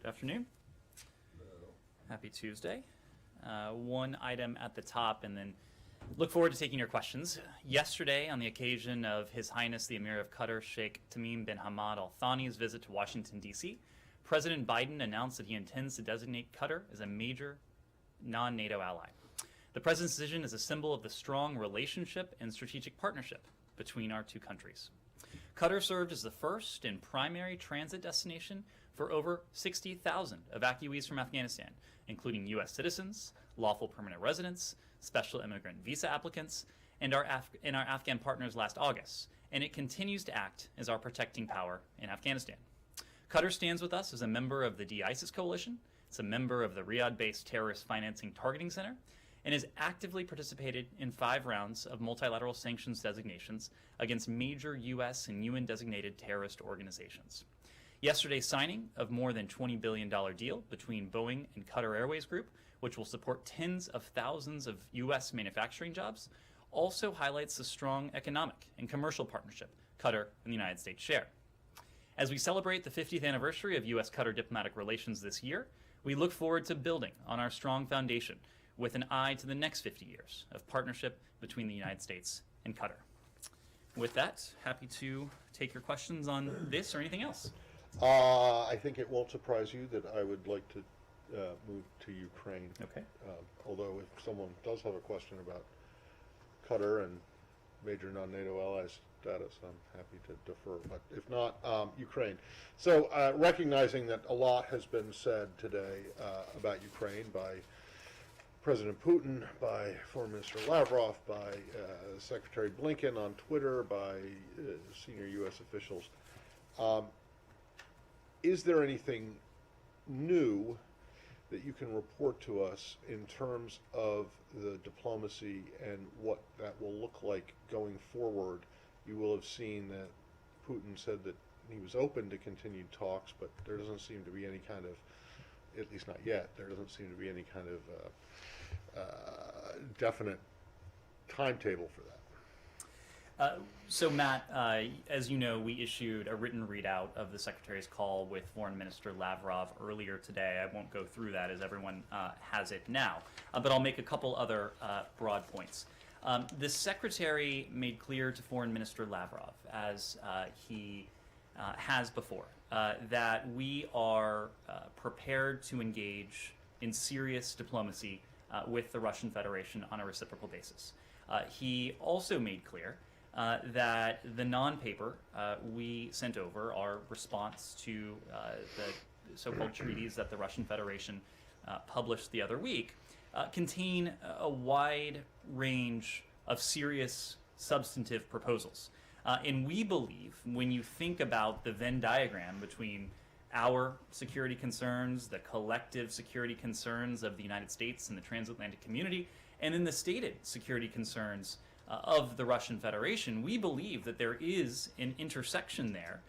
afternoon. Happy Tuesday. One item at the top, and then look forward to taking your questions. Yesterday, on the occasion of His Highness the Emir of Qatar, Sheikh Tamim bin Hamad Al Thani's visit to Washington, D.C., President Biden announced that he intends to designate Qatar as a major non-NATO ally. The president's decision is a symbol of the strong relationship and strategic partnership between our two countries. Qatar served as the first and primary transit destination for over 60,000 evacuees from Afghanistan, including U.S. citizens, lawful permanent residents, special immigrant visa applicants, and our Afghan partners last August, and it continues to act as our protecting power in Afghanistan. Qatar stands with us as a member of the de-ISIS coalition. It's a member of the Riyadh-based Terrorist Financing Targeting Center, and has actively participated in 5 rounds of multilateral sanctions designations against major U.S. and UN-designated terrorist organizations. Yesterday's signing of more than $20 billion deal between Boeing and Qatar Airways Group, which will support tens of thousands of U.S. manufacturing jobs, also highlights the strong economic and commercial partnership Qatar and the United States share. As we celebrate the 50th anniversary of U.S.-Qatar diplomatic relations this year, we look forward to building on our strong foundation with an eye to the next 50 years of partnership between the United States and Qatar. With that, happy to take your questions on this or anything else. I think it won't surprise you that I would like to move to Ukraine. Okay. Although if someone does have a question about Qatar and major non-NATO allies status, I'm happy to defer. But if not, Ukraine. So recognizing that a lot has been said today about Ukraine by President Putin, by Foreign Minister Lavrov, by Secretary Blinken on Twitter, by senior U.S. officials. Is there anything new that you can report to us in terms of the diplomacy and what that will look like going forward? You will have seen that Putin said that he was open to continued talks, but there doesn't seem to be any kind of, at least not yet, there doesn't seem to be any kind of definite timetable for that. So Matt, as you know, we issued a written readout of the Secretary's call with Foreign Minister Lavrov earlier today. I won't go through that as everyone has it now, but I'll make a couple other broad points. The Secretary made clear to Foreign Minister Lavrov, as he has before, that we are prepared to engage in serious diplomacy with the Russian Federation on a reciprocal basis. He also made clear that the non-paper we sent over, our response to the so-called treaties that the Russian Federation published the other week, contain a wide range of serious substantive proposals. And we believe, when you think about the Venn diagram between our security concerns, the collective security concerns of the United States and the transatlantic community, and then the stated security concerns of the Russian Federation, we believe that there is an intersection there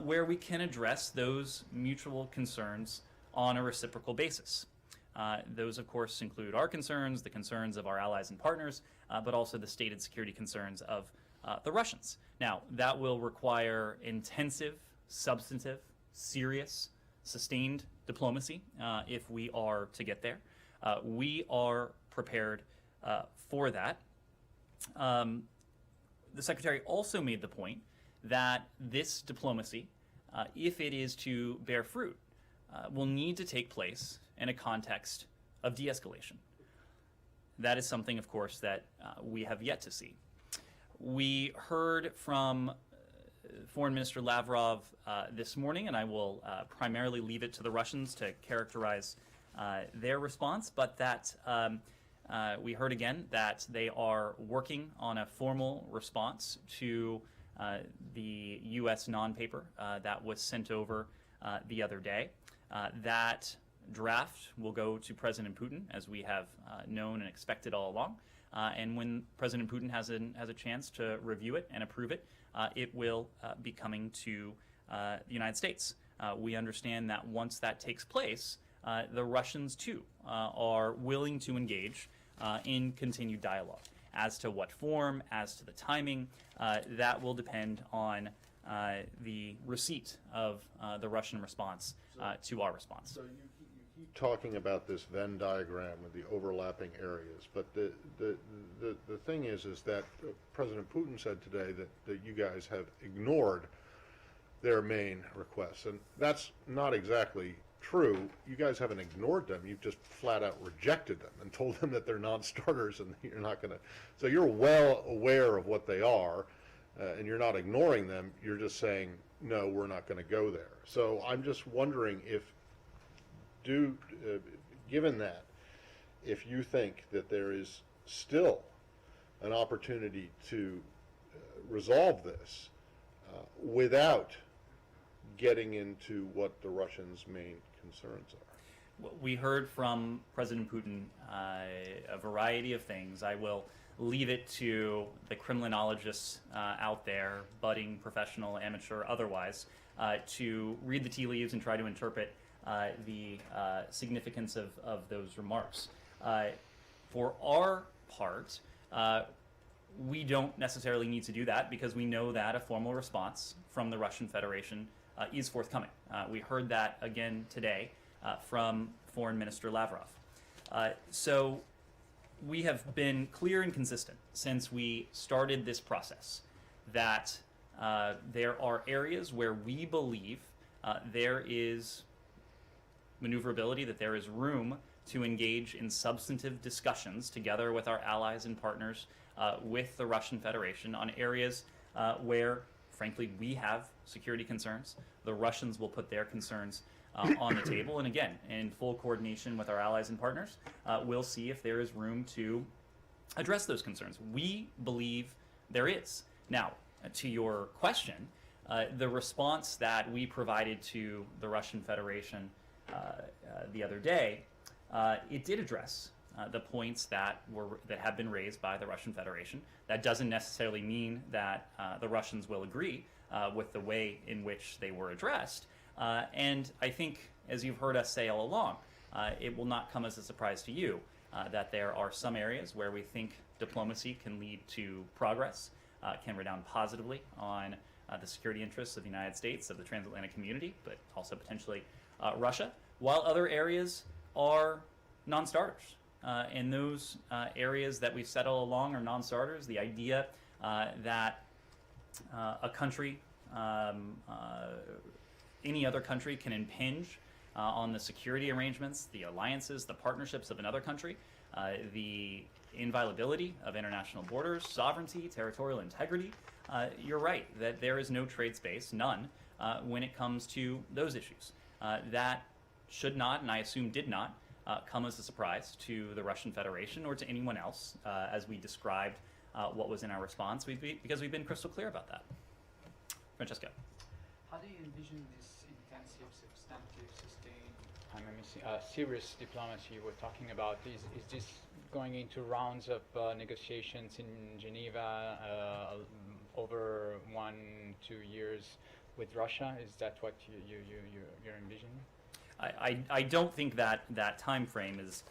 where we can address those mutual concerns on a reciprocal basis. Those, of course, include our concerns, the concerns of our allies and partners, but also the stated security concerns of the Russians. Now, that will require intensive, substantive, serious, sustained diplomacy if we are to get there. We are prepared for that. The Secretary also made the point that this diplomacy, if it is to bear fruit, will need to take place in a context of de-escalation. That is something, of course, that we have yet to see. We heard from Foreign Minister Lavrov this morning, and I will primarily leave it to the Russians to characterize their response, but that we heard again that they are working on a formal response to the U.S. non-paper that was sent over the other day. That draft will go to President Putin, as we have known and expected all along. And when President Putin has a chance to review it and approve it, it will be coming to the United States. We understand that once that takes place, the Russians, too, are willing to engage in continued dialogue. As to what form, as to the timing, that will depend on the receipt of the Russian response to our response. So you keep talking about this Venn diagram with the overlapping areas, but the thing is that President Putin said today that you guys have ignored their main requests, and that's not exactly true. You guys haven't ignored them, you've just flat out rejected them and told them that they're non-starters and you're not going to, so you're well aware of what they are, and you're not ignoring them, you're just saying, no, we're not going to go there. So I'm just wondering if, given that, if you think that there is still an opportunity to resolve this without getting into what the Russians' main concerns are. We heard from President Putin a variety of things. I will leave it to the Kremlinologists out there, budding, professional, amateur, otherwise, to read the tea leaves and try to interpret the significance of those remarks. For our part, we don't necessarily need to do that because we know that a formal response from the Russian Federation is forthcoming. We heard that again today from Foreign Minister Lavrov. So we have been clear and consistent since we started this process that there are areas where we believe there is maneuverability, that there is room to engage in substantive discussions together with our allies and partners with the Russian Federation on areas where, frankly, we have security concerns. The Russians will put their concerns on the table. And again, in full coordination with our allies and partners, we'll see if there is room to address those concerns. We believe there is. Now, to your question, the response that we provided to the Russian Federation the other day, it did address the points that have been raised by the Russian Federation. That doesn't necessarily mean that the Russians will agree with the way in which they were addressed. And I think, as you've heard us say all along, it will not come as a surprise to you that there are some areas where we think diplomacy can lead to progress, can redound positively on the security interests of the United States, of the transatlantic community, but also potentially Russia, while other areas are non-starters. And those areas that we've said all along are non-starters. The idea that a country, any other country, can impinge on the security arrangements, the alliances, the partnerships of another country, the inviolability of international borders, sovereignty, territorial integrity. You're right that there is no trade space, none, when it comes to those issues. That should not, and I assume did not, come as a surprise to the Russian Federation or to anyone else as we described what was in our response, because we've been crystal clear about that. Francesca. How do you envision this intensive, substantive, sustained, serious diplomacy we're talking about? Is this going into rounds of negotiations in Geneva over 1-2 years with Russia? Is that what you're envisioning? I don't think that time frame is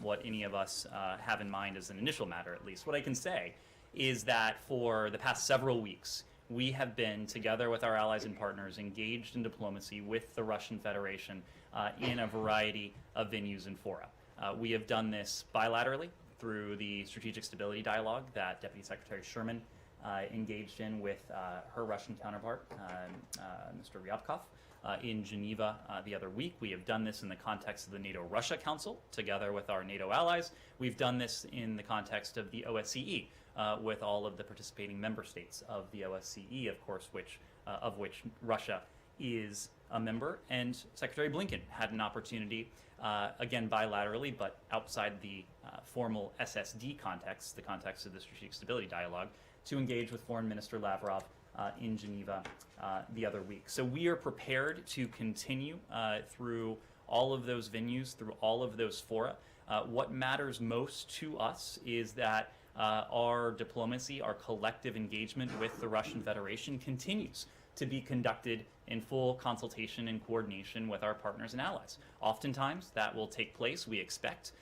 what any of us have in mind as an initial matter, at least. What I can say is that for the past several weeks, we have been, together with our allies and partners, engaged in diplomacy with the Russian Federation in a variety of venues and fora. We have done this bilaterally through the Strategic Stability Dialogue that Deputy Secretary Sherman engaged in with her Russian counterpart, Mr. Ryabkov, in Geneva the other week. We have done this in the context of the NATO-Russia Council, together with our NATO allies. We've done this in the context of the OSCE, with all of the participating member states of the OSCE, of course, of which Russia is a member. And Secretary Blinken had an opportunity, again bilaterally, but outside the formal SSD context, the context of the Strategic Stability Dialogue, to engage with Foreign Minister Lavrov in Geneva the other week. So we are prepared to continue through all of those venues, through all of those fora. What matters most to us is that our diplomacy, our collective engagement with the Russian Federation continues to be conducted in full consultation and coordination with our partners and allies. Oftentimes that will take place, we expect,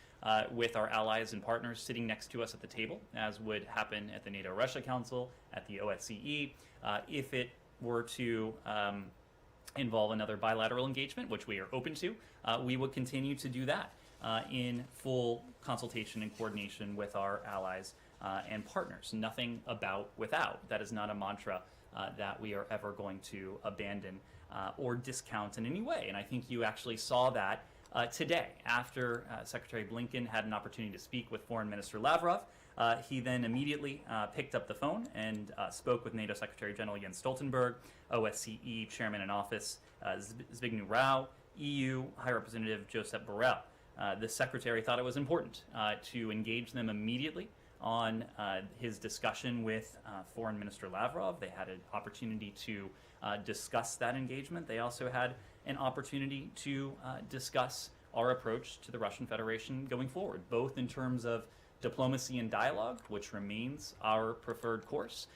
with our allies and partners sitting next to us at the table, as would happen at the NATO-Russia Council, at the OSCE. If it were to involve another bilateral engagement, which we are open to, we would continue to do that in full consultation and coordination with our allies and partners. Nothing about without. That is not a mantra that we are ever going to abandon or discount in any way. And I think you actually saw that today after Secretary Blinken had an opportunity to speak with Foreign Minister Lavrov. He then immediately picked up the phone and spoke with NATO Secretary General Jens Stoltenberg, OSCE Chairman in Office Zbigniew Rau, EU High Representative Josep Borrell. The Secretary thought it was important to engage them immediately on his discussion with Foreign Minister Lavrov. They had an opportunity to discuss that engagement. They also had an opportunity to discuss our approach to the Russian Federation going forward, both in terms of diplomacy and dialogue, which remains our preferred course,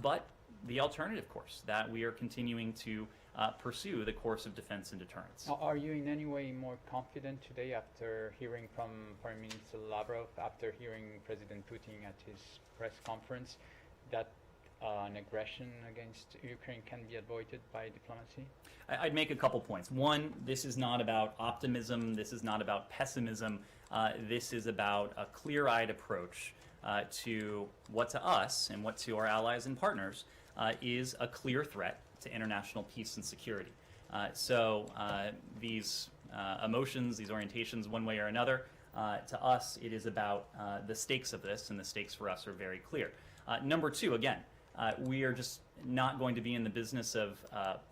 but the alternative course that we are continuing to pursue, the course of defense and deterrence. Are you in any way more confident today after hearing from Foreign Minister Lavrov, after hearing President Putin at his press conference, that an aggression against Ukraine can be avoided by diplomacy? I'd make a couple points. One, this is not about optimism. This is not about pessimism. This is about a clear-eyed approach to what to us and what to our allies and partners is a clear threat to international peace and security. So these emotions, these orientations, one way or another, to us, it is about the stakes of this, and the stakes for us are very clear. Number two, again, we are just not going to be in the business of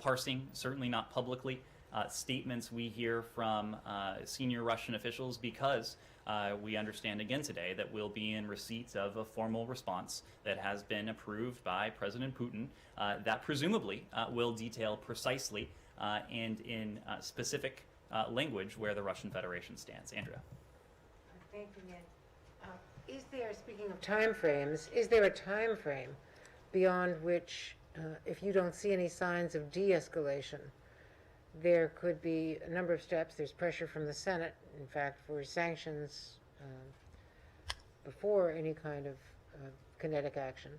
parsing, certainly not publicly, statements we hear from senior Russian officials, because we understand again today that we'll be in receipt of a formal response that has been approved by President Putin that presumably will detail precisely and in specific language where the Russian Federation stands. Andrea. Thank you, Ned. Is there, speaking of time frames, is there a time frame beyond which, if you don't see any signs of de-escalation, there could be a number of steps? There's pressure from the Senate, in fact, for sanctions before any kind of kinetic action.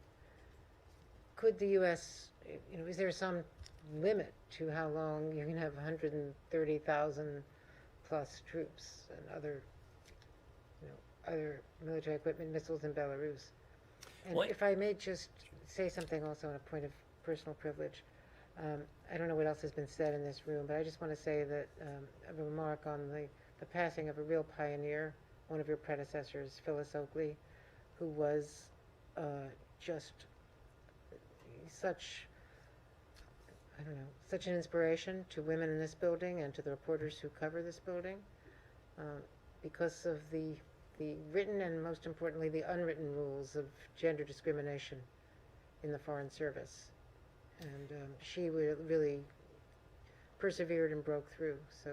Could the U.S., is there some limit to how long you can have 130,000 plus troops and other military equipment, missiles in Belarus? And if I may just say something also on a point of personal privilege. I don't know what else has been said in this room, but I just want to say that a remark on the passing of a real pioneer, one of your predecessors, Phyllis Oakley, who was just such an inspiration to women in this building and to the reporters who cover this building, because of the written and, most importantly, the unwritten rules of gender discrimination in the Foreign Service. And she really persevered and broke through. So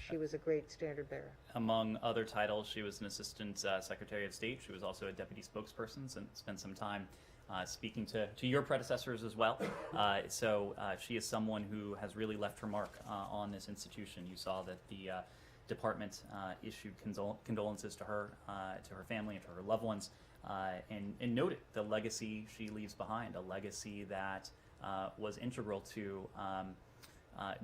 she was a great standard bearer. Among other titles, she was an Assistant Secretary of State. She was also a Deputy Spokesperson and spent some time speaking to your predecessors as well. So she is someone who has really left her mark on this institution. You saw that the department issued condolences to her family, and to her loved ones, and noted the legacy she leaves behind, a legacy that was integral to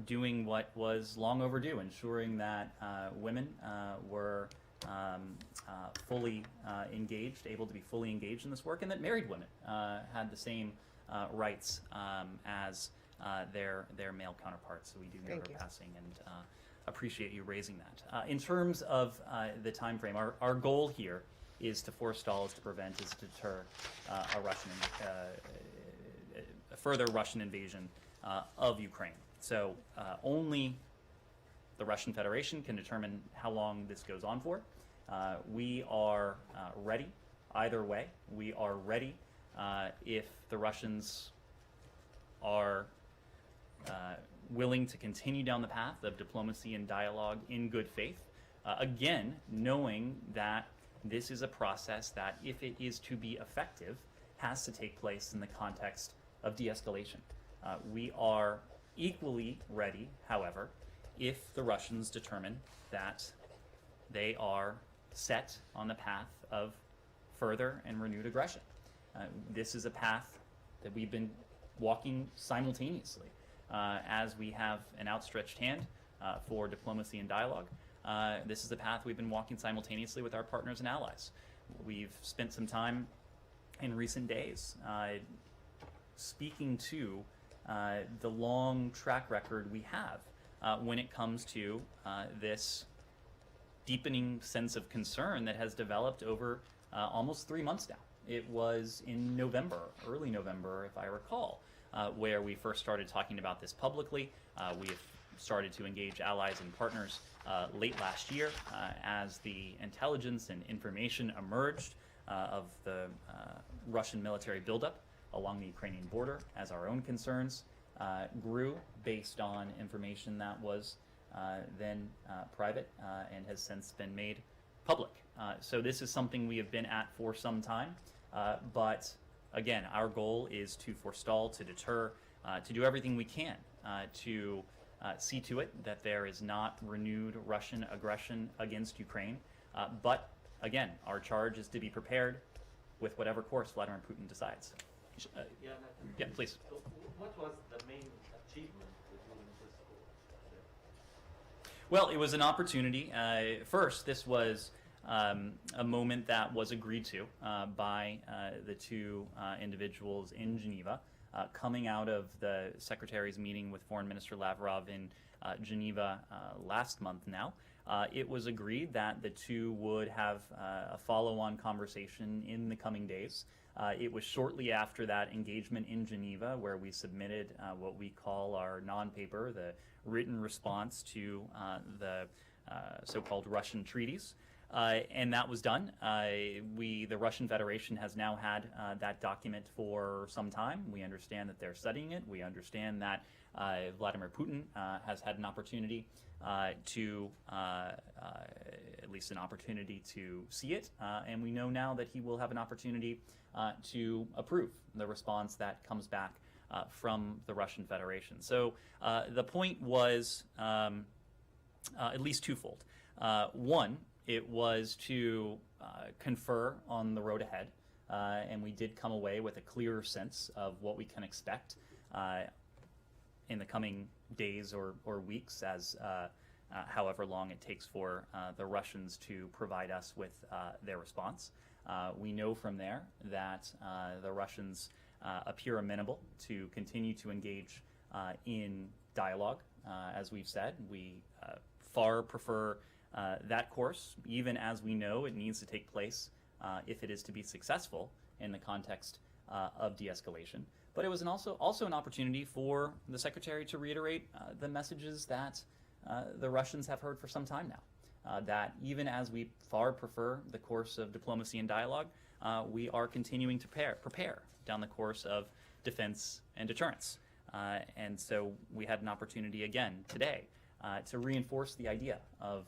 doing what was long overdue, ensuring that women were fully engaged, able to be fully engaged in this work, and that married women had the same rights as their male counterparts. So we do know her passing, and appreciate you raising that. In terms of the time frame, our goal here is to forestall, is to prevent, is to deter a further Russian invasion of Ukraine. So only the Russian Federation can determine how long this goes on for. We are ready either way. We are ready if the Russians are willing to continue down the path of diplomacy and dialogue in good faith. Again, knowing that this is a process that, if it is to be effective, has to take place in the context of de-escalation. We are equally ready, however, if the Russians determine that they are set on the path of further and renewed aggression. This is a path that we've been walking simultaneously. As we have an outstretched hand for diplomacy and dialogue, this is the path we've been walking simultaneously with our partners and allies. We've spent some time in recent days speaking to the long track record we have when it comes to this deepening sense of concern that has developed over almost 3 months now. It was in November, early November, if I recall, where we first started talking about this publicly. We have started to engage allies and partners late last year as the intelligence and information emerged of the Russian military buildup along the Ukrainian border, as our own concerns grew based on information that was then private and has since been made public. So this is something we have been at for some time, but again, our goal is to forestall, to deter, to do everything we can to see to it that there is not renewed Russian aggression against Ukraine. But again, our charge is to be prepared with whatever course Vladimir Putin decides. Yeah, please. So what was the main achievement during this course? Well, it was an opportunity. First, this was a moment that was agreed to by the two individuals in Geneva, coming out of the Secretary's meeting with Foreign Minister Lavrov in Geneva last month now. It was agreed that the two would have a follow-on conversation in the coming days. It was shortly after that engagement in Geneva where we submitted what we call our non-paper, the written response to the so-called Russian treaties. And that was done. The Russian Federation has now had that document for some time. We understand that they're studying it. We understand that Vladimir Putin has had an opportunity to, at least an opportunity to see it. And we know now that he will have an opportunity to approve the response that comes back from the Russian Federation. So the point was at least twofold. One, it was to confer on the road ahead, and we did come away with a clearer sense of what we can expect in the coming days or weeks, as however long it takes for the Russians to provide us with their response. We know from there that the Russians appear amenable to continue to engage in dialogue. As we've said, we far prefer that course, even as we know it needs to take place if it is to be successful in the context of de-escalation. But it was also an opportunity for the Secretary to reiterate the messages that the Russians have heard for some time now, that even as we far prefer the course of diplomacy and dialogue, we are continuing to prepare down the course of defense and deterrence. And so we had an opportunity again today to reinforce the idea of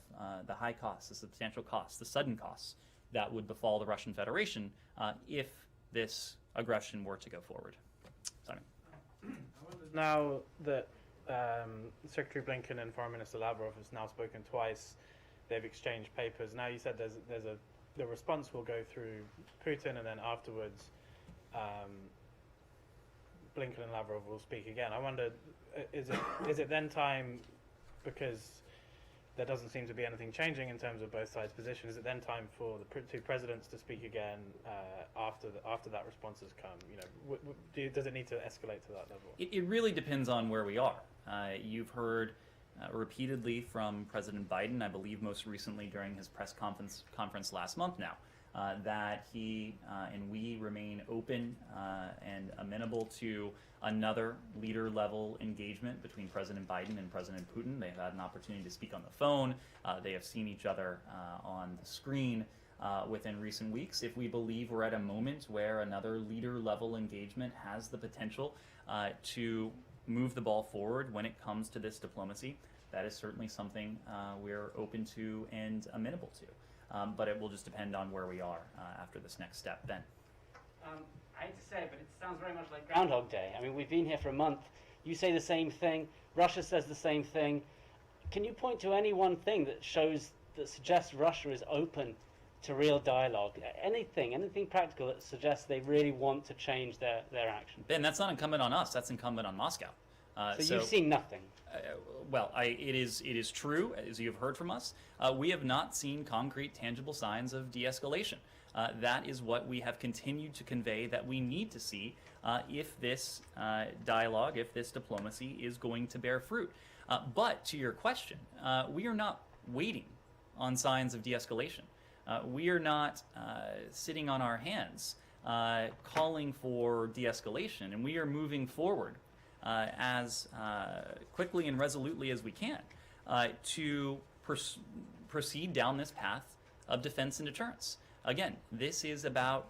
the high costs, the substantial costs, the sudden costs that would befall the Russian Federation if this aggression were to go forward. Simon. Now that Secretary Blinken and Foreign Minister Lavrov has now spoken twice, they've exchanged papers. Now you said the response will go through Putin, and then afterwards Blinken and Lavrov will speak again. I wonder, is it then time, because there doesn't seem to be anything changing in terms of both sides' position, is it then time for the two presidents to speak again after that response has come? You know, does it need to escalate to that level? It really depends on where we are. You've heard repeatedly from President Biden, I believe most recently during his press conference last month now, that he and we remain open and amenable to another leader-level engagement between President Biden and President Putin. They've had an opportunity to speak on the phone. They have seen each other on the screen within recent weeks. If we believe we're at a moment where another leader-level engagement has the potential to move the ball forward when it comes to this diplomacy, that is certainly something we're open to and amenable to. But it will just depend on where we are after this next step. Ben. I hate to say it, but it sounds very much like Groundhog Day. I mean, we've been here for a month. You say the same thing. Russia says the same thing. Can you point to any one thing that suggests Russia is open to real dialogue? Anything practical that suggests they really want to change their action? Ben, that's not incumbent on us. That's incumbent on Moscow. So you've seen nothing. It is true, as you have heard from us. We have not seen concrete, tangible signs of de-escalation. That is what we have continued to convey that we need to see if this dialogue, if this diplomacy is going to bear fruit. But to your question, we are not waiting on signs of de-escalation. We are not sitting on our hands calling for de-escalation, and we are moving forward as quickly and resolutely as we can to proceed down this path of defense and deterrence. Again, this is about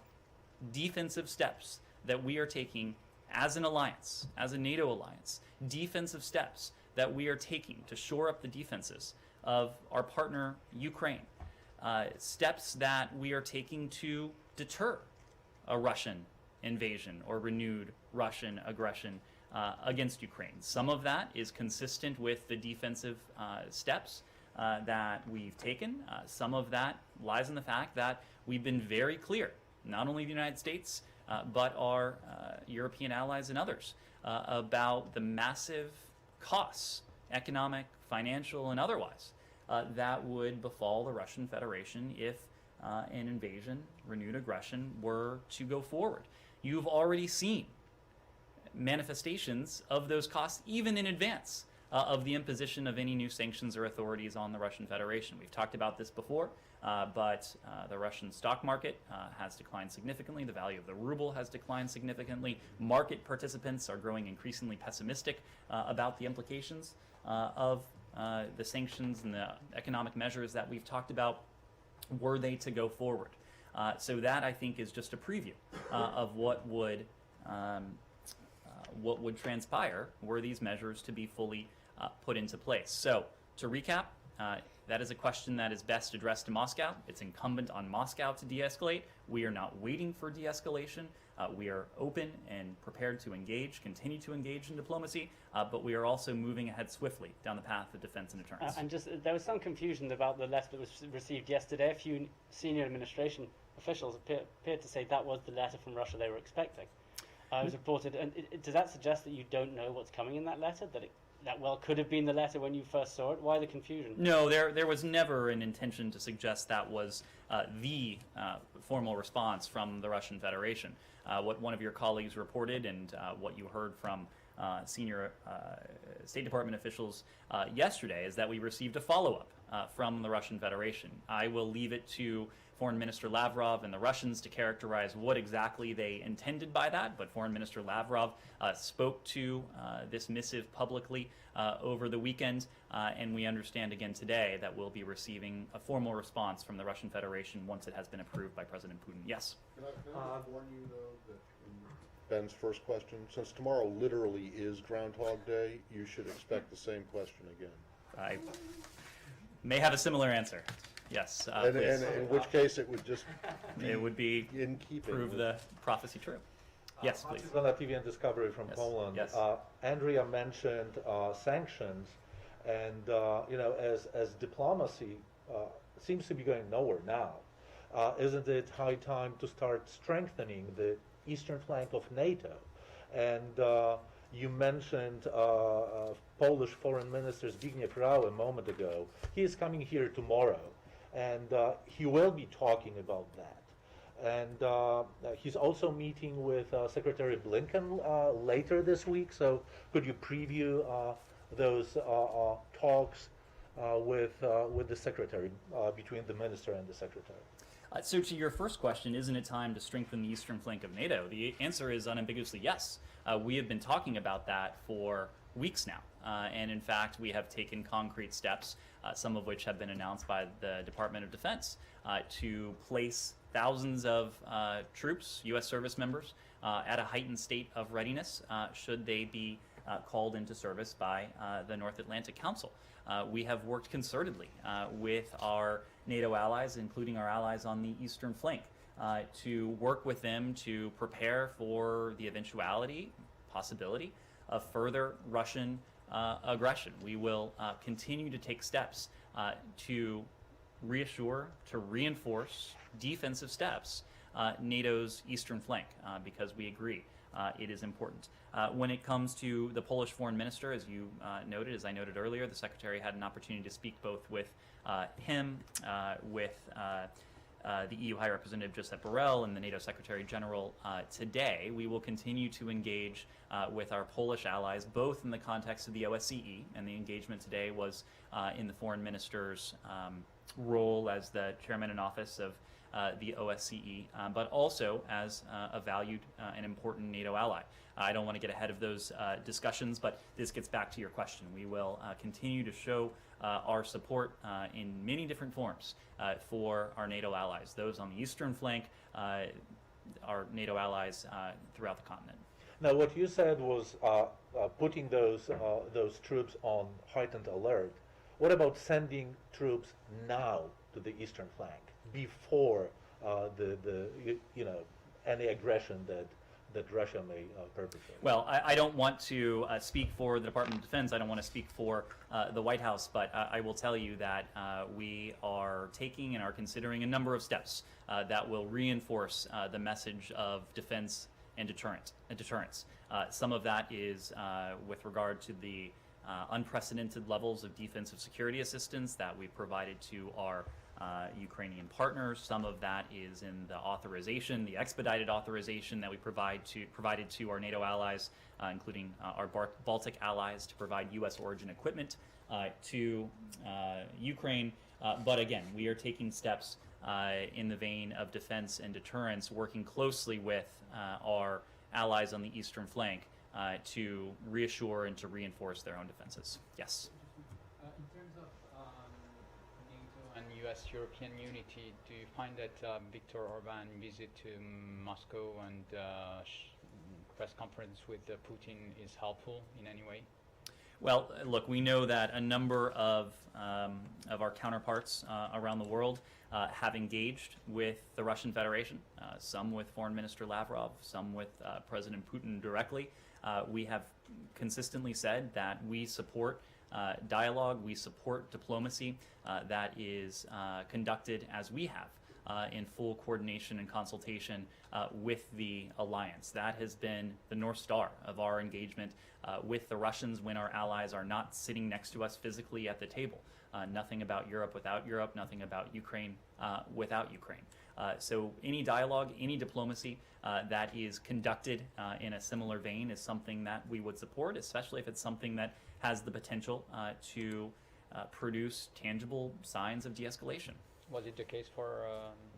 defensive steps that we are taking as an alliance, as a NATO alliance, defensive steps that we are taking to shore up the defenses of our partner Ukraine, steps that we are taking to deter a Russian invasion or renewed Russian aggression against Ukraine. Some of that is consistent with the defensive steps that we've taken. Some of that lies in the fact that we've been very clear, not only the United States, but our European allies and others, about the massive costs, economic, financial, and otherwise, that would befall the Russian Federation if an invasion, renewed aggression, were to go forward. You've already seen manifestations of those costs even in advance of the imposition of any new sanctions or authorities on the Russian Federation. We've talked about this before, but the Russian stock market has declined significantly. The value of the ruble has declined significantly. Market participants are growing increasingly pessimistic about the implications of the sanctions and the economic measures that we've talked about were they to go forward. So that, I think, is just a preview of what would transpire were these measures to be fully put into place. So, to recap, that is a question that is best addressed to Moscow. It's incumbent on Moscow to de-escalate. We are not waiting for de-escalation. We are open and prepared to engage, continue to engage in diplomacy, but we are also moving ahead swiftly down the path of defense and deterrence. And just there was some confusion about the letter that was received yesterday. A few senior administration officials appeared to say that was the letter from Russia they were expecting. It was reported, and does that suggest that you don't know what's coming in that letter? That well could have been the letter when you first saw it? Why the confusion? No, there was never an intention to suggest that was the formal response from the Russian Federation. What one of your colleagues reported and what you heard from senior State Department officials yesterday is that we received a follow-up from the Russian Federation. I will leave it to Foreign Minister Lavrov and the Russians to characterize what exactly they intended by that, but Foreign Minister Lavrov spoke to this missive publicly over the weekend, and we understand again today that we'll be receiving a formal response from the Russian Federation once it has been approved by President Putin. Yes? Can I warn you, though, that in Ben's first question, since tomorrow literally is Groundhog Day, you should expect the same question again. I may have a similar answer. Yes, And please. in which case it would just be It would be in keeping prove with- the prophecy true. Yes, please. On a TV and Discovery from Yes, Poland. yes. Andrea mentioned sanctions, and as diplomacy seems to be going nowhere now, isn't it high time to start strengthening the eastern flank of NATO? And you mentioned Polish Foreign Minister Zbigniew Rau a moment ago. He is coming here tomorrow, and he will be talking about that. And he's also meeting with Secretary Blinken later this week. So could you preview those talks with the secretary, between the minister and the secretary? So to your first question, isn't it time to strengthen the eastern flank of NATO? The answer is unambiguously yes. We have been talking about that for weeks now. And in fact, we have taken concrete steps, some of which have been announced by the Department of Defense, to place thousands of troops, U.S. service members, at a heightened state of readiness should they be called into service by the North Atlantic Council. We have worked concertedly with our NATO allies, including our allies on the eastern flank, to work with them to prepare for the eventuality, possibility, of further Russian aggression. We will continue to take steps to reassure, to reinforce defensive steps NATO's eastern flank, because we agree it is important. When it comes to the Polish foreign minister, as you noted, as I noted earlier, the secretary had an opportunity to speak both with him, with the EU High Representative Josep Borrell, and the NATO Secretary General today. We will continue to engage with our Polish allies, both in the context of the OSCE, and the engagement today was in the foreign minister's role as the chairman in office of the OSCE, but also as a valued and important NATO ally. I don't want to get ahead of those discussions, but this gets back to your question. We will continue to show our support in many different forms for our NATO allies, those on the eastern flank, our NATO allies throughout the continent. Now, what you said was putting those troops on heightened alert. What about sending troops now to the eastern flank before any aggression that Russia may perpetrate? Well, I don't want to speak for the Department of Defense. I don't want to speak for the White House, but I will tell you that we are taking and are considering a number of steps that will reinforce the message of defense and deterrence. Some of that is with regard to the unprecedented levels of defensive security assistance that we provided to our Ukrainian partners. Some of that is in the authorization, the expedited authorization that we provided to our NATO allies, including our Baltic allies, to provide U.S. origin equipment to Ukraine. But again, we are taking steps in the vein of defense and deterrence, working closely with our allies on the eastern flank to reassure and to reinforce their own defenses. Yes. In terms of NATO and U.S.-European unity, do you find that Viktor Orban visit to Moscow and press conference with Putin is helpful in any way? Well, look, we know that a number of our counterparts around the world have engaged with the Russian Federation, some with Foreign Minister Lavrov, some with President Putin directly. We have consistently said that we support dialogue, we support diplomacy that is conducted as we have in full coordination and consultation with the alliance. That has been the North Star of our engagement with the Russians when our allies are not sitting next to us physically at the table. Nothing about Europe without Europe, nothing about Ukraine without Ukraine. So any dialogue, any diplomacy that is conducted in a similar vein is something that we would support, especially if it's something that has the potential to produce tangible signs of de-escalation. Was it the case for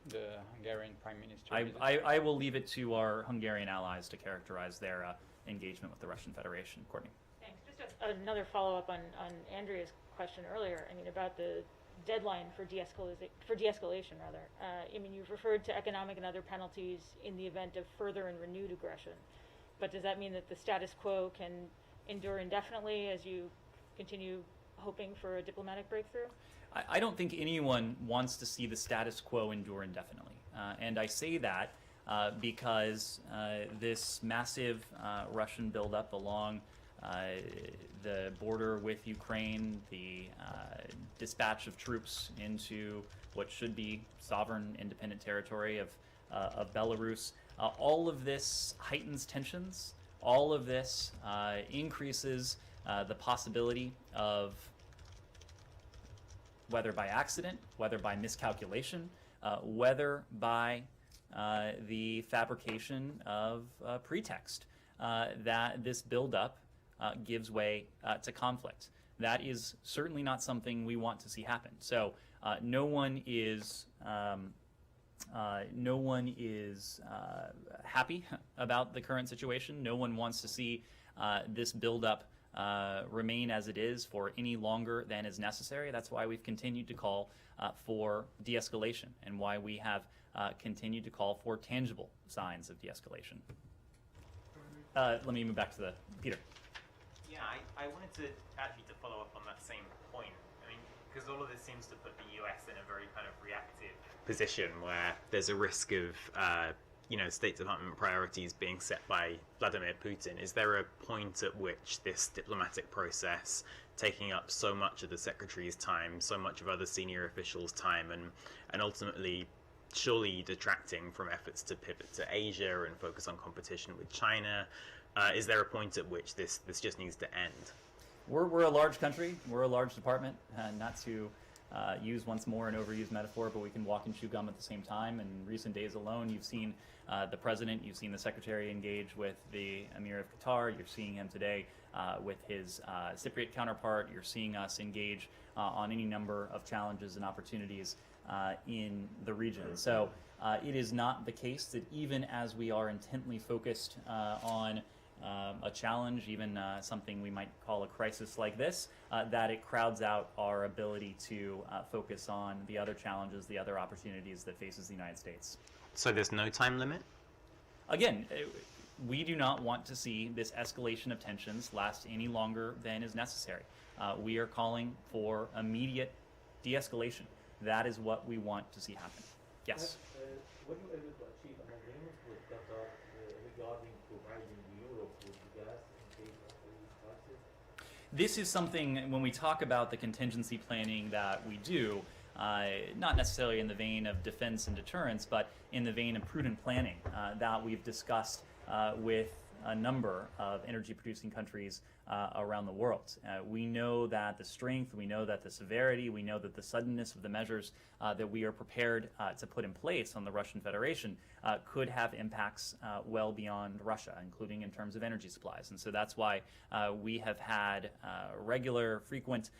the Hungarian Prime Minister? I will leave it to our Hungarian allies to characterize their engagement with the Russian Federation. Courtney. Thanks. Just another follow-up on Andrea's question earlier. I mean, about the deadline for de-escalation, rather. I mean, you've referred to economic and other penalties in the event of further and renewed aggression. But does that mean that the status quo can endure indefinitely as you continue hoping for a diplomatic breakthrough? I don't think anyone wants to see the status quo endure indefinitely. And I say that because this massive Russian buildup along the border with Ukraine, the dispatch of troops into what should be sovereign, independent territory of Belarus, all of this heightens tensions. All of this increases the possibility of, whether by accident, whether by miscalculation, whether by the fabrication of pretext, that this buildup gives way to conflict. That is certainly not something we want to see happen. So no one is happy about the current situation. No one wants to see this buildup remain as it is for any longer than is necessary. That's why we've continued to call for de-escalation, and why we have continued to call for tangible signs of de-escalation. Let me move back to Peter. Yeah, I wanted to actually to follow up on that same point. I mean, because all of this seems to put the US in a very kind of reactive position where there's a risk of State Department priorities being set by Vladimir Putin, is there a point at which this diplomatic process, taking up so much of the Secretary's time, so much of other senior officials' time, and ultimately surely detracting from efforts to pivot to Asia and focus on competition with China, is there a point at which this just needs to end? We're a large country. We're a large department. Not to use once more an overused metaphor, but we can walk and chew gum at the same time. In recent days alone, you've seen the president, you've seen the secretary engage with the Emir of Qatar. You're seeing him today with his Cypriot counterpart. You're seeing us engage on any number of challenges and opportunities in the region. So it is not the case that even as we are intently focused on a challenge, even something we might call a crisis like this, that it crowds out our ability to focus on the other challenges, the other opportunities that faces the United States. So there's no time limit? Again, we do not want to see this escalation of tensions last any longer than is necessary. We are calling for immediate de-escalation. That is what we want to see happen. Yes? Were you able to achieve an agreement with Qatar regarding providing Europe with gas in case of a crisis? This is something, when we talk about the contingency planning that we do, not necessarily in the vein of defense and deterrence, but in the vein of prudent planning that we've discussed with a number of energy-producing countries around the world. We know that the strength, we know that the severity, we know that the suddenness of the measures that we are prepared to put in place on the Russian Federation could have impacts well beyond Russia, including in terms of energy supplies. And so that's why we have had regular, frequent,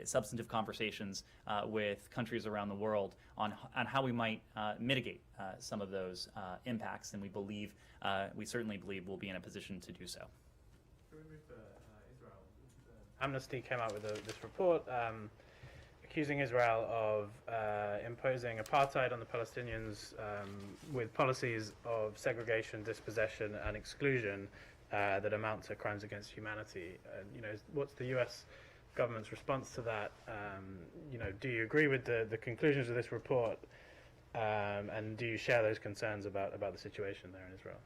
substantive conversations with countries around the world on how we might mitigate some of those impacts, and we certainly believe we'll be in a position to do so. Amnesty came out with this report accusing Israel of imposing apartheid on the Palestinians with policies of segregation, dispossession, and exclusion that amount to crimes against humanity. What's the U.S. government's response to that? Do you agree with the conclusions of this report, and do you share those concerns about the situation there in Israel?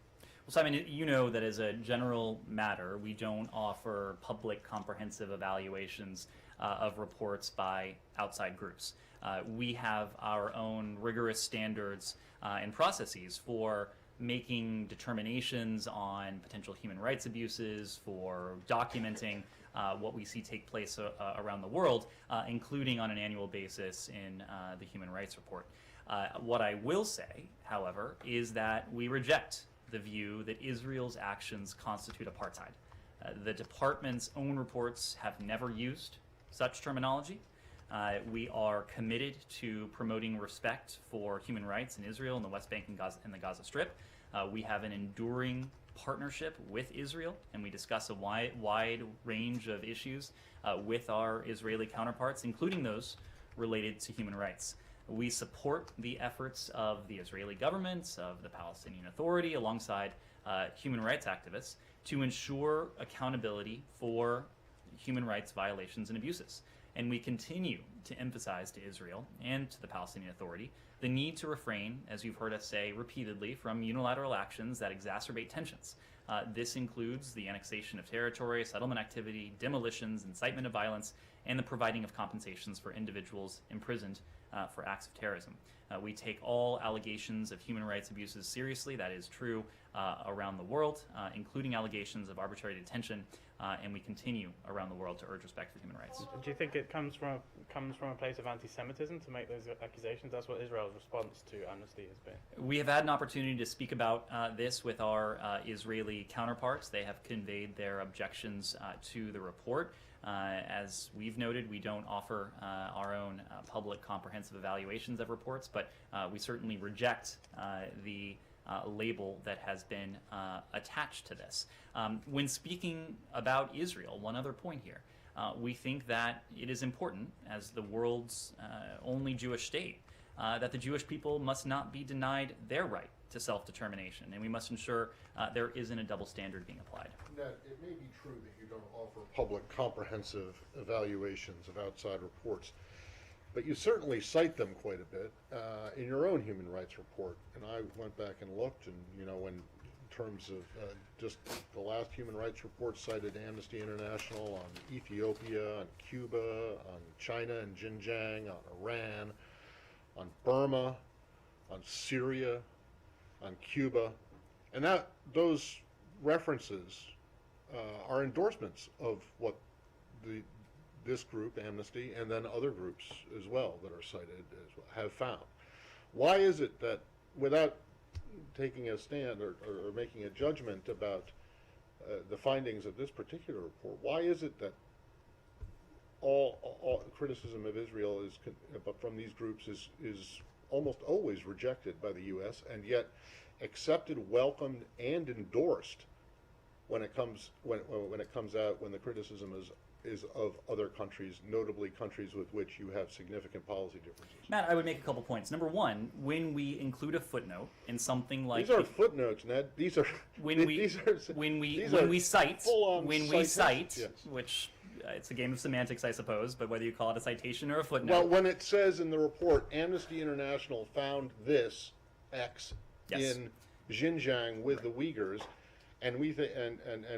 Well, Simon, you know that as a general matter, we don't offer public comprehensive evaluations of reports by outside groups. We have our own rigorous standards and processes for making determinations on potential human rights abuses, for documenting what we see take place around the world, including on an annual basis in the Human Rights Report. What I will say, however, is that we reject the view that Israel's actions constitute apartheid. The department's own reports have never used such terminology. We are committed to promoting respect for human rights in Israel and the West Bank and the Gaza Strip. We have an enduring partnership with Israel, and we discuss a wide range of issues with our Israeli counterparts, including those related to human rights. We support the efforts of the Israeli government, of the Palestinian Authority, alongside human rights activists, to ensure accountability for human rights violations and abuses. And we continue to emphasize to Israel and to the Palestinian Authority the need to refrain, as you've heard us say repeatedly, from unilateral actions that exacerbate tensions. This includes the annexation of territory, settlement activity, demolitions, incitement of violence, and the providing of compensations for individuals imprisoned for acts of terrorism. We take all allegations of human rights abuses seriously. That is true around the world, including allegations of arbitrary detention, and we continue around the world to urge respect for human rights. Do you think it comes from a place of anti-Semitism to make those accusations? That's what Israel's response to Amnesty has been. We have had an opportunity to speak about this with our Israeli counterparts. They have conveyed their objections to the report. As we've noted, we don't offer our own public comprehensive evaluations of reports, but we certainly reject the label that has been attached to this. When speaking about Israel, one other point here, we think that it is important, as the world's only Jewish state, that the Jewish people must not be denied their right to self-determination, and we must ensure there isn't a double standard being applied. Ned, it may be true that you don't offer public comprehensive evaluations of outside reports, but you certainly cite them quite a bit in your own human rights report. And I went back and looked, and in terms of just the last human rights report cited Amnesty International on Ethiopia, on Cuba, on China and Xinjiang, on Iran, on Burma, on Syria, on Cuba, and those references are endorsements of what this group, Amnesty, and then other groups as well that are cited have found. Why is it that, without taking a stand or making a judgment about the findings of this particular report, why is it that all criticism of Israel from these groups is almost always rejected by the U.S. and yet accepted, welcomed, and endorsed when it comes out when the criticism is of other countries, notably countries with which you have significant policy differences? Matt, I would make a couple points. Number one, when we include a footnote in something like these are footnotes, Ned. These are when we cite, yes. which it's a game of semantics, I suppose, but whether you call it a citation or a footnote. Well, when it says in the report, Amnesty International found this X Yes. in Xinjiang with the Uyghurs, and we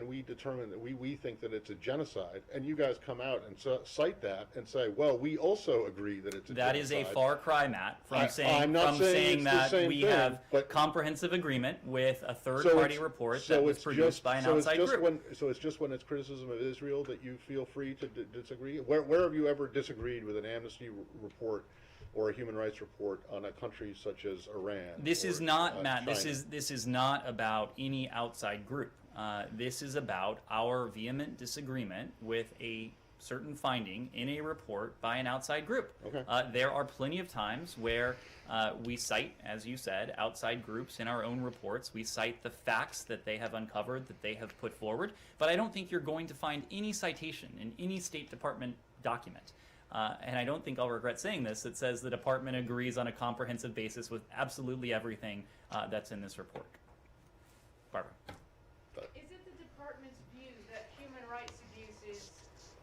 we determine that we think that it's a genocide, and you guys come out and cite that and say, well, we also agree that it's a genocide. That is a far cry, Matt, from I'm not saying it's the that same we thing, have but- comprehensive agreement with a third-party report that was produced by an outside group. So it's just when it's criticism of Israel that you feel free to disagree? Where have you ever disagreed with an Amnesty report or a human rights report on a country such as Iran? This is or, not, Matt. China? This is not about any outside group. This is about our vehement disagreement with a certain finding in a report by an outside group. Okay. There are plenty of times where we cite, as you said, outside groups in our own reports. We cite the facts that they have uncovered, that they have put forward. But I don't think you're going to find any citation in any State Department document. And I don't think I'll regret saying this, that says the department agrees on a comprehensive basis with absolutely everything that's in this report. Barbara. Is it the department's view that human rights abuses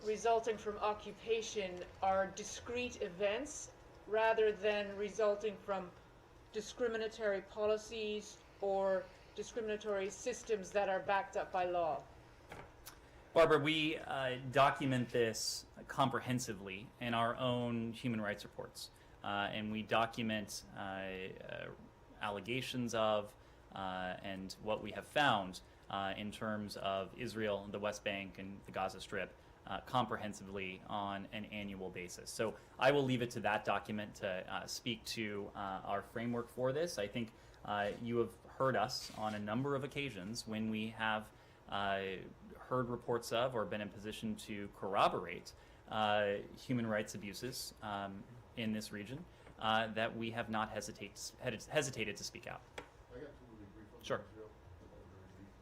resulting from occupation are discrete events rather than resulting from discriminatory policies or discriminatory systems that are backed up by law? Barbara, we document this comprehensively in our own human rights reports. And we document allegations of and what we have found in terms of Israel, the West Bank, and the Gaza Strip comprehensively on an annual basis. So I will leave it to that document to speak to our framework for this. I think you have heard us on a number of occasions when we have heard reports of or been in position to corroborate human rights abuses in this region that we have not hesitated to speak out. I got two really brief ones. Sure.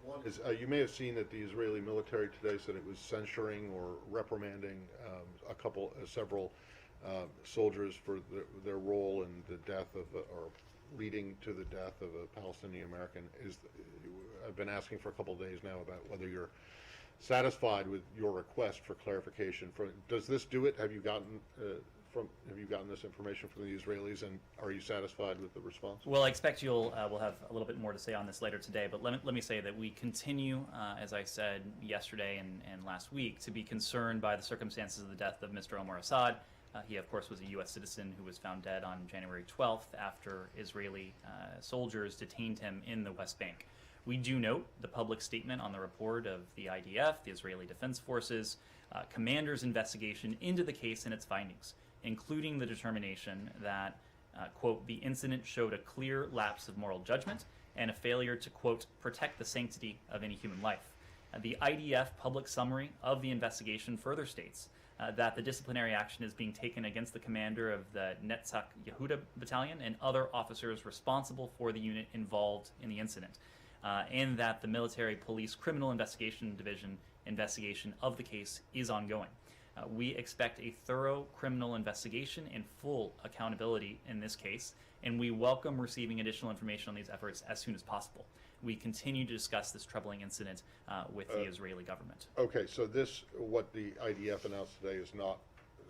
One is you may have seen that the Israeli military today said it was censuring or reprimanding several soldiers for their role in the death of or leading to the death of a Palestinian American. I've been asking for a couple of days now about whether you're satisfied with your request for clarification. Does this do it? Have you gotten this information from the Israelis, and are you satisfied with the response? Well, I expect we'll have a little bit more to say on this later today, but let me say that we continue, as I said yesterday and last week, to be concerned by the circumstances of the death of Mr. Omar Assad. He, of course, was a U.S. citizen who was found dead on January 12th after Israeli soldiers detained him in the West Bank. We do note the public statement on the report of the IDF, the Israeli Defense Forces, commander's investigation into the case and its findings, including the determination that, quote, the incident showed a clear lapse of moral judgment and a failure to, quote, protect the sanctity of any human life. The IDF public summary of the investigation further states that the disciplinary action is being taken against the commander of the Netzach Yehuda battalion and other officers responsible for the unit involved in the incident, and that the Military Police Criminal Investigation Division investigation of the case is ongoing. We expect a thorough criminal investigation and full accountability in this case, and we welcome receiving additional information on these efforts as soon as possible. We continue to discuss this troubling incident with the Israeli government. Okay, so what the IDF announced today is not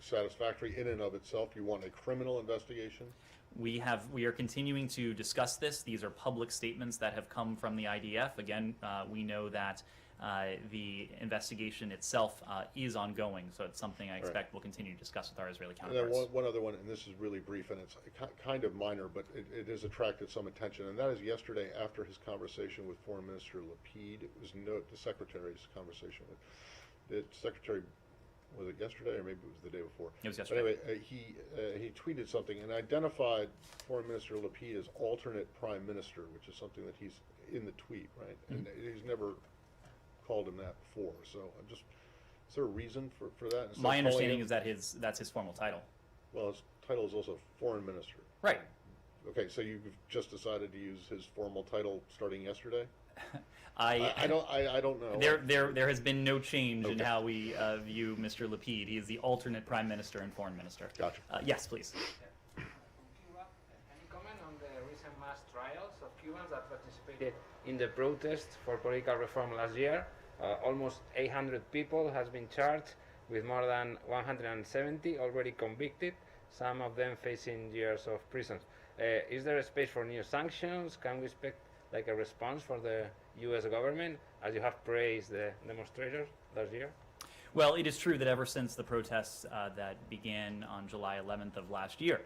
satisfactory in and of itself? You want a criminal investigation? We are continuing to discuss this. These are public statements that have come from the IDF. Again, we know that the investigation itself is ongoing, so it's something I expect we'll continue to discuss with our Israeli And then counterparts. one other one, and this is really brief, and it's kind of minor, but it has attracted some attention, and that is yesterday after his conversation with Foreign Minister Lapid. It was the Secretary's conversation with the Secretary. Was it yesterday, or maybe it was the day before? It was yesterday. But anyway, he tweeted something and identified Foreign Minister Lapid as alternate Prime Minister, which is something that he's in the tweet, right? And he's never called him that before. So I'm just, is there a reason for that? Instead My of calling understanding him- is that that's his formal title. Well, his title is also Foreign Minister. Right. Okay, so you've just decided to use his formal title starting yesterday? I don't know. There has been no change in Okay. how we view Mr. Lapid. He is the alternate Prime Minister and Foreign Minister. Gotcha. Yes, please. From Cuba, any comment on the recent mass trials of Cubans that participated in the protests for political reform last year? Almost 800 people has been charged, with more than 170 already convicted, some of them facing years of prison. Is there a space for new sanctions? Can we expect like a response for the U.S. government, as you have praised the demonstrators last year? Well, it is true that ever since the protests that began on July 11th of last year,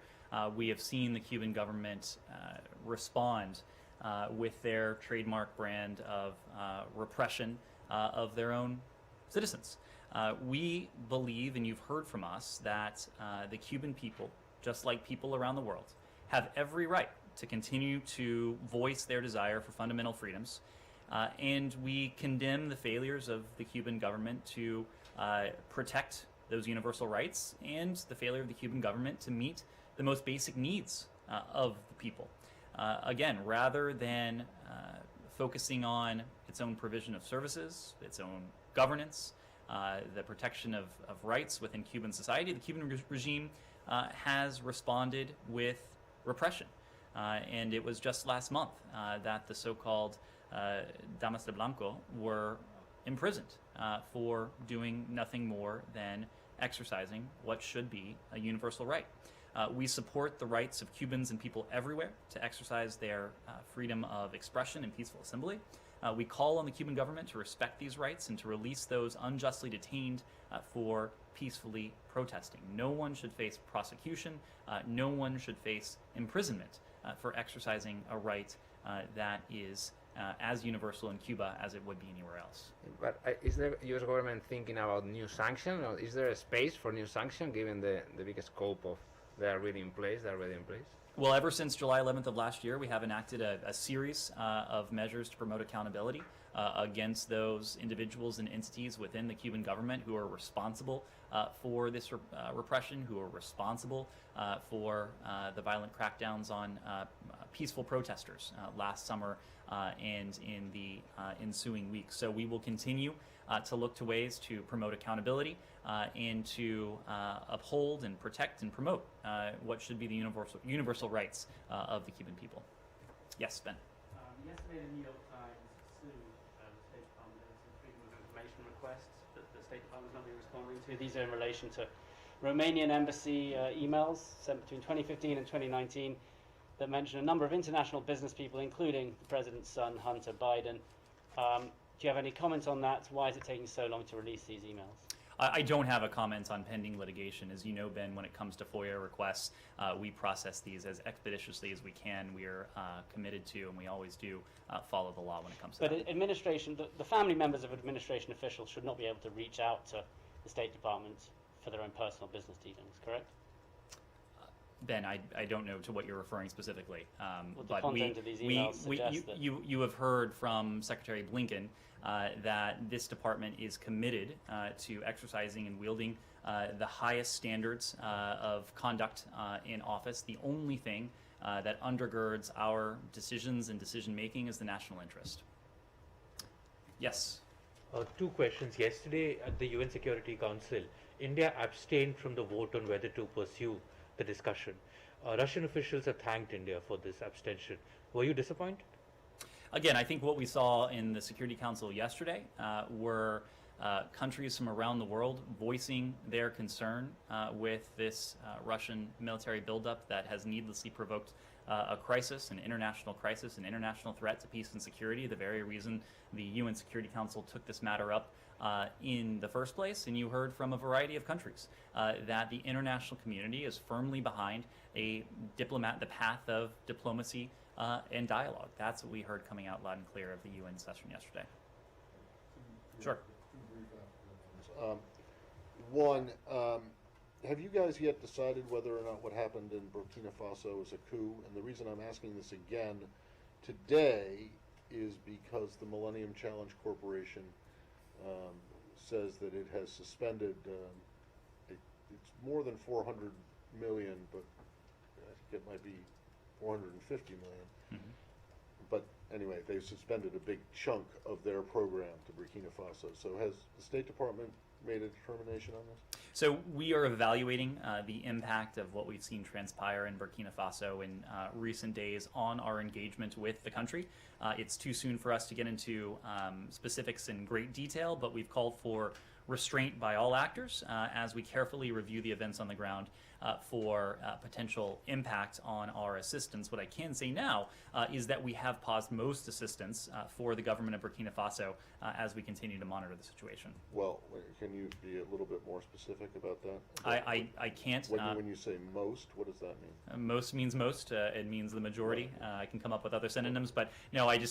we have seen the Cuban government respond with their trademark brand of repression of their own citizens. We believe, and you've heard from us, that the Cuban people, just like people around the world, have every right to continue to voice their desire for fundamental freedoms. And we condemn the failures of the Cuban government to protect those universal rights, and the failure of the Cuban government to meet the most basic needs of the people. Again, rather than focusing on its own provision of services, its own governance, the protection of rights within Cuban society, the Cuban regime has responded with repression. And it was just last month that the so-called Damas de Blanco were imprisoned for doing nothing more than exercising what should be a universal right. We support the rights of Cubans and people everywhere to exercise their freedom of expression and peaceful assembly. We call on the Cuban government to respect these rights and to release those unjustly detained for peacefully protesting. No one should face prosecution. No one should face imprisonment for exercising a right that is as universal in Cuba as it would be anywhere else. But is the U.S. government thinking about new sanctions, or is there a space for new sanctions given the big scope of they are already in place? Well, ever since July 11th of last year, we have enacted a series of measures to promote accountability against those individuals and entities within the Cuban government who are responsible for this repression, who are responsible for the violent crackdowns on peaceful protesters last summer and in the ensuing weeks. So we will continue to look to ways to promote accountability and to uphold and protect and promote what should be the universal rights of the Cuban people. Yes, Ben. Yesterday, the New York Times sued the State Department over some freedom of information requests that the State Department is not being responding to. These are in relation to Romanian embassy emails sent between 2015 and 2019 that mention a number of international business people, including the President's son, Hunter Biden. Do you have any comments on that? Why is it taking so long to release these emails? I don't have a comment on pending litigation. As you know, Ben, when it comes to FOIA requests, we process these as expeditiously as we can. We are committed to, and we always do, follow the law when it comes to that. But administration, the family members of administration officials should not be able to reach out to the State Department for their own personal business dealings, correct? Ben, I don't know to what you're referring specifically, the but content of these emails suggests that- you have heard from Secretary Blinken that this department is committed to exercising and wielding the highest standards of conduct in office. The only thing that undergirds our decisions and decision making is the national interest. Yes. Two questions. Yesterday at the UN Security Council, India abstained from the vote on whether to pursue the discussion. Russian officials have thanked India for this abstention. Were you disappointed? Again, I think what we saw in the Security Council yesterday were countries from around the world voicing their concern with this Russian military buildup that has needlessly provoked a crisis, an international threat to peace and security, the very reason the UN Security Council took this matter up in the first place. And you heard from a variety of countries that the international community is firmly behind the path of diplomacy and dialogue. That's what we heard coming out loud and clear of the UN session yesterday. Sure. One, have you guys yet decided whether or not what happened in Burkina Faso is a coup? And the reason I'm asking this again today is because the Millennium Challenge Corporation says that it has suspended, it's more than 400 million, but I think it might be 450 million. Mm-hmm. But anyway, they suspended a big chunk of their program to Burkina Faso. So has the State Department made a determination on this? So we are evaluating the impact of what we've seen transpire in Burkina Faso in recent days on our engagement with the country. It's too soon for us to get into specifics in great detail, but we've called for restraint by all actors as we carefully review the events on the ground for potential impact on our assistance. What I can say now is that we have paused most assistance for the government of Burkina Faso as we continue to monitor the situation. Well, can you be a little bit more specific about that? I can't. When you say most, what does that mean? Most means most. It means the majority. I can come up with other synonyms, but no, I'm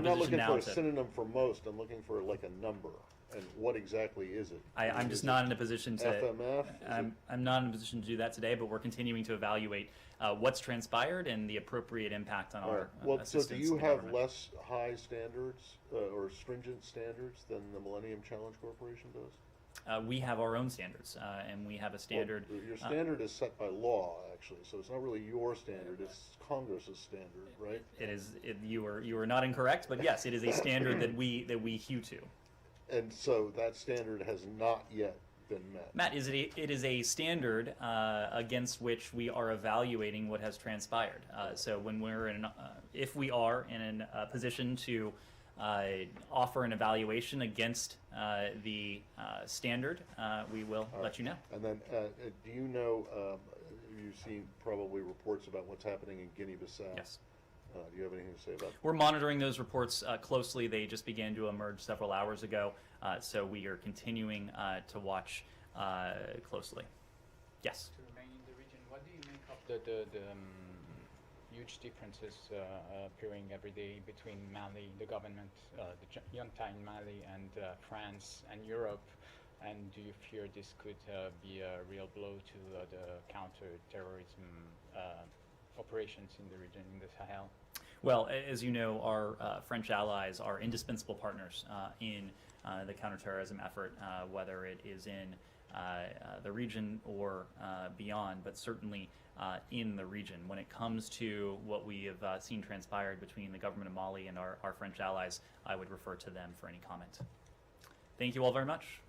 not looking for a synonym for most. I'm looking for like a number. And what exactly is it? I'm just not in a position to. FMF? I'm not in a position to do that today, but we're continuing to evaluate what's transpired and the appropriate impact on our assistance. So do you have less high standards or stringent standards than the Millennium Challenge Corporation does? We have our own standards, and we have a standard. Well, your standard is set by law, actually, so it's not really your standard; it's Congress's standard, right? It is. You are not incorrect, but yes, it is a standard that we hew to. And so that standard has not yet been met. Matt, it is a standard against which we are evaluating what has transpired. So when we're if we are in a position to offer an evaluation against the standard, we will let you know. And then, do you know? You've seen probably reports about what's happening in Guinea-Bissau. Yes. Do you have anything to say about that? We're monitoring those reports closely. They just began to emerge several hours ago, so we are continuing to watch closely. Yes? To remain in the region, what do you make of the huge differences appearing every day between Mali, the government, the junta in Mali, and France and Europe? And do you fear this could be a real blow to the counter-terrorism operations in the region, in the Sahel? Well, as you know, our French allies are indispensable partners in the counterterrorism effort, whether it is in the region or beyond, but certainly in the region. When it comes to what we have seen transpired between the government of Mali and our French allies, I would refer to them for any comment. Thank you all very much.